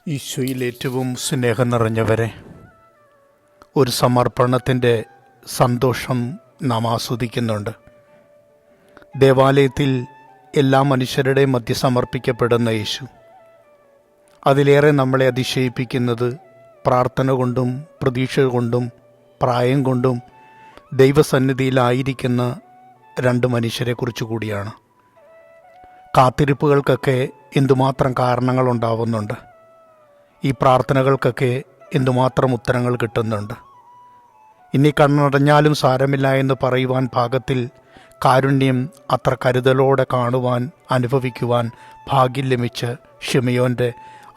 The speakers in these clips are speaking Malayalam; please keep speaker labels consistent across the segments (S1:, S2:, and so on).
S1: ഈശോയിൽ ഏറ്റവും സ്നേഹം നിറഞ്ഞവരെ, ഒരു സമർപ്പണത്തിൻ്റെ സന്തോഷം നാം ആസ്വദിക്കുന്നുണ്ട്. ദേവാലയത്തിൽ എല്ലാ മനുഷ്യരുടെയും മധ്യ സമർപ്പിക്കപ്പെടുന്ന യേശു, അതിലേറെ നമ്മളെ അതിശയിപ്പിക്കുന്നത് പ്രാർത്ഥന കൊണ്ടും പ്രതീക്ഷ കൊണ്ടും പ്രായം കൊണ്ടും ദൈവസന്നിധിയിലായിരിക്കുന്ന രണ്ട് മനുഷ്യരെക്കുറിച്ച് കൂടിയാണ്. കാത്തിരിപ്പുകൾക്കൊക്കെ എന്തുമാത്രം കാരണങ്ങളുണ്ടാവുന്നുണ്ട്. ഈ പ്രാർത്ഥനകൾക്കൊക്കെ എന്തുമാത്രം ഉത്തരങ്ങൾ കിട്ടുന്നുണ്ട്. ഇനി കണ്ണടഞ്ഞാലും സാരമില്ല എന്ന് പറയുവാൻ പാകത്തിൽ കാരുണ്യം അത്ര കരുതലോടെ കാണുവാൻ അനുഭവിക്കുവാൻ ഭാഗ്യം ലഭിച്ച ശിമയോൻ്റെ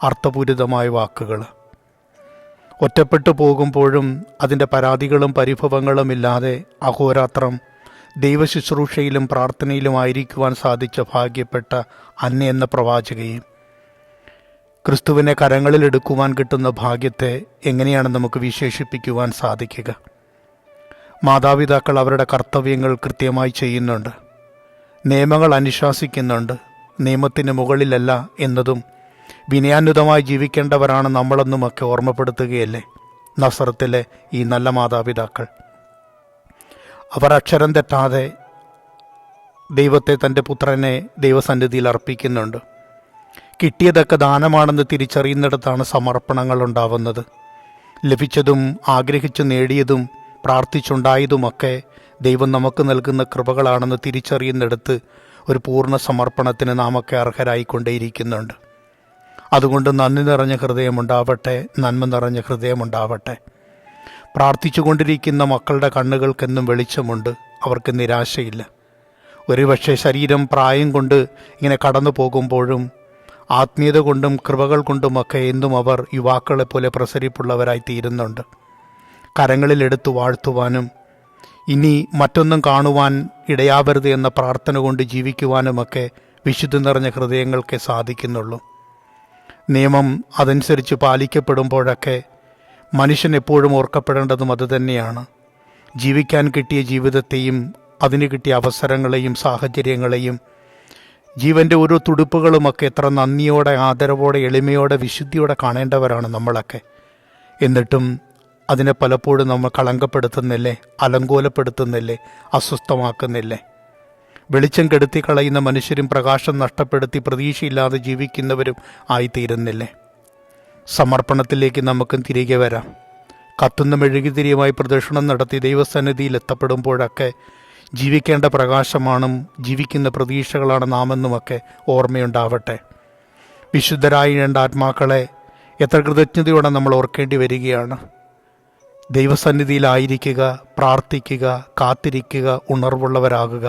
S1: അർത്ഥപൂരിതമായ വാക്കുകൾ. ഒറ്റപ്പെട്ടു പോകുമ്പോഴും അതിൻ്റെ പരാതികളും പരിഭവങ്ങളും ഇല്ലാതെ അഹോരാത്രം ദൈവശുശ്രൂഷയിലും പ്രാർത്ഥനയിലുമായിരിക്കുവാൻ സാധിച്ച ഭാഗ്യപ്പെട്ട അന്ന എന്ന പ്രവാചകയും, ക്രിസ്തുവിനെ കരങ്ങളിലെടുക്കുവാൻ കിട്ടുന്ന ഭാഗ്യത്തെ എങ്ങനെയാണ് നമുക്ക് വിശേഷിപ്പിക്കുവാൻ സാധിക്കുക? മാതാപിതാക്കൾ അവരുടെ കർത്തവ്യങ്ങൾ കൃത്യമായി ചെയ്യുന്നുണ്ട്, നിയമങ്ങൾ അനുശാസിക്കുന്നുണ്ട്, നിയമത്തിന് മുകളിലല്ല എന്നതും വിനയാന്വിതമായി ജീവിക്കേണ്ടവരാണ് നമ്മളെന്നുമൊക്കെ ഓർമ്മപ്പെടുത്തുകയല്ലേ നസറത്തിലെ ഈ നല്ല മാതാപിതാക്കൾ. അവർ അക്ഷരം തെറ്റാതെ ദൈവത്തെ, തൻ്റെ പുത്രനെ ദൈവസന്നിധിയിൽ അർപ്പിക്കുന്നുണ്ട്. കിട്ടിയതൊക്കെ ദാനമാണെന്ന് തിരിച്ചറിയുന്നിടത്താണ് സമർപ്പണങ്ങൾ ഉണ്ടാവുന്നത്. ലഭിച്ചതും ആഗ്രഹിച്ചു നേടിയതും പ്രാർത്ഥിച്ചുണ്ടായതുമൊക്കെ ദൈവം നമുക്ക് നൽകുന്ന കൃപകളാണെന്ന് തിരിച്ചറിയുന്നിടത്ത് ഒരു പൂർണ്ണ സമർപ്പണത്തിന് നാമൊക്കെ അർഹരായിക്കൊണ്ടേയിരിക്കുന്നുണ്ട്. അതുകൊണ്ട് നന്ദി നിറഞ്ഞ ഹൃദയമുണ്ടാവട്ടെ, നന്മ നിറഞ്ഞ ഹൃദയമുണ്ടാവട്ടെ. പ്രാർത്ഥിച്ചുകൊണ്ടിരിക്കുന്ന മക്കളുടെ കണ്ണുകൾക്കെന്നും വെളിച്ചമുണ്ട്, അവർക്ക് നിരാശയില്ല. ഒരുപക്ഷെ ശരീരം പ്രായം കൊണ്ട് ഇങ്ങനെ കടന്നു പോകുമ്പോഴും ആത്മീയത കൊണ്ടും കൃപകൾ കൊണ്ടുമൊക്കെ എന്നും അവർ യുവാക്കളെപ്പോലെ പ്രസരിപ്പുള്ളവരായി തീരുന്നുണ്ട്. കരങ്ങളിലെടുത്തു വാഴ്ത്തുവാനും ഇനി മറ്റൊന്നും കാണുവാൻ ഇടയാവരുത് എന്ന പ്രാർത്ഥന കൊണ്ട് ജീവിക്കുവാനുമൊക്കെ വിശുദ്ധി നിറഞ്ഞ ഹൃദയങ്ങൾക്കേ സാധിക്കുന്നുള്ളൂ. നിയമം അതനുസരിച്ച് പാലിക്കപ്പെടുമ്പോഴൊക്കെ മനുഷ്യൻ എപ്പോഴും ഓർക്കപ്പെടേണ്ടതും അതുതന്നെയാണ്. ജീവിക്കാൻ കിട്ടിയ ജീവിതത്തെയും അതിന് കിട്ടിയ അവസരങ്ങളെയും സാഹചര്യങ്ങളെയും ജീവൻ്റെ ഓരോ തുടിപ്പുകളുമൊക്കെ എത്ര നന്ദിയോടെ, ആദരവോടെ, എളിമയോടെ, വിശുദ്ധിയോടെ കാണേണ്ടവരാണ് നമ്മളൊക്കെ. എന്നിട്ടും അതിനെ പലപ്പോഴും നമ്മൾ കളങ്കപ്പെടുത്തുന്നില്ലേ, അലങ്കോലപ്പെടുത്തുന്നില്ലേ, അസ്വസ്ഥമാക്കുന്നില്ലേ? വെളിച്ചം കെടുത്തി കളയുന്ന മനുഷ്യരും പ്രകാശം നഷ്ടപ്പെടുത്തി പ്രതീക്ഷയില്ലാതെ ജീവിക്കുന്നവരും ആയിത്തീരുന്നില്ലേ? സമർപ്പണത്തിലേക്ക് നമുക്കും തിരികെ വരാം. കത്തുന്ന മെഴുകുതിരിയുമായി പ്രദക്ഷിണം നടത്തി ദൈവസന്നിധിയിൽ എത്തപ്പെടുമ്പോഴൊക്കെ ജീവിക്കേണ്ട പ്രകാശമാണും ജീവിക്കുന്ന പ്രതീക്ഷകളാണ് നാമെന്നുമൊക്കെ ഓർമ്മയുണ്ടാവട്ടെ. വിശുദ്ധരായ രണ്ട് ആത്മാക്കളെ എത്ര കൃതജ്ഞതയോടെ നമ്മൾ ഓർക്കേണ്ടി വരികയാണ്. ദൈവസന്നിധിയിലായിരിക്കുക, പ്രാർത്ഥിക്കുക, കാത്തിരിക്കുക, ഉണർവുള്ളവരാകുക.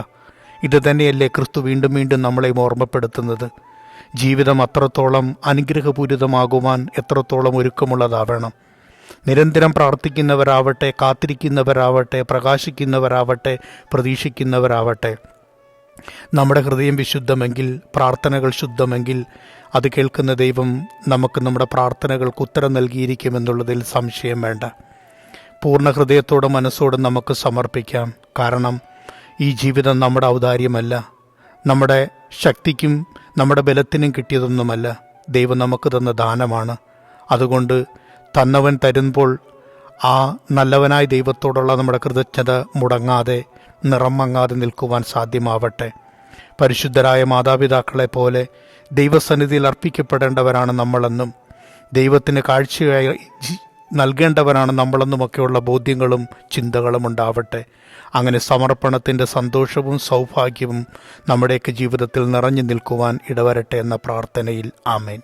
S1: ഇത് തന്നെയല്ലേ ക്രിസ്തു വീണ്ടും വീണ്ടും നമ്മളെ ഓർമ്മപ്പെടുത്തുന്നത്. ജീവിതം അത്രത്തോളം അനുഗ്രഹപൂരിതമാകുവാൻ എത്രത്തോളം ഒരുക്കമുള്ളതാവണം. നിരന്തരം പ്രാർത്ഥിക്കുന്നവരാവട്ടെ, കാത്തിരിക്കുന്നവരാവട്ടെ, പ്രകാശിക്കുന്നവരാവട്ടെ, പ്രതീക്ഷിക്കുന്നവരാവട്ടെ. നമ്മുടെ ഹൃദയം വിശുദ്ധമെങ്കിൽ, പ്രാർത്ഥനകൾ ശുദ്ധമെങ്കിൽ, അത് കേൾക്കുന്ന ദൈവം നമുക്ക് നമ്മുടെ പ്രാർത്ഥനകൾക്ക് ഉത്തരം നൽകിയിരിക്കുമെന്നുള്ളതിൽ സംശയം വേണ്ട. പൂർണ്ണ ഹൃദയത്തോടും മനസ്സോടും നമുക്ക് സമർപ്പിക്കാം. കാരണം ഈ ജീവിതം നമ്മുടെ ഔദാര്യമല്ല, നമ്മുടെ ശക്തിക്കും നമ്മുടെ ബലത്തിനും കിട്ടിയതൊന്നുമല്ല, ദൈവം നമുക്ക് തന്ന ദാനമാണ്. അതുകൊണ്ട് തന്നവൻ തരുമ്പോൾ ആ നല്ലവനായ ദൈവത്തോടുള്ള നമ്മുടെ കൃതജ്ഞത മുടങ്ങാതെ, നിറം മങ്ങാതെ നിൽക്കുവാൻ സാധ്യമാവട്ടെ. പരിശുദ്ധരായ മാതാപിതാക്കളെ പോലെ ദൈവസന്നിധിയിൽ അർപ്പിക്കപ്പെടേണ്ടവരാണ് നമ്മളെന്നും ദൈവത്തിന് കാഴ്ചയായി നൽകേണ്ടവരാണ് നമ്മളെന്നുമൊക്കെയുള്ള ബോധ്യങ്ങളും ചിന്തകളും ഉണ്ടാവട്ടെ. അങ്ങനെ സമർപ്പണത്തിൻ്റെ സന്തോഷവും സൗഭാഗ്യവും നമ്മുടെയൊക്കെ ജീവിതത്തിൽ നിറഞ്ഞു നിൽക്കുവാൻ ഇടവരട്ടെ എന്ന പ്രാർത്ഥനയിൽ ആമേൻ.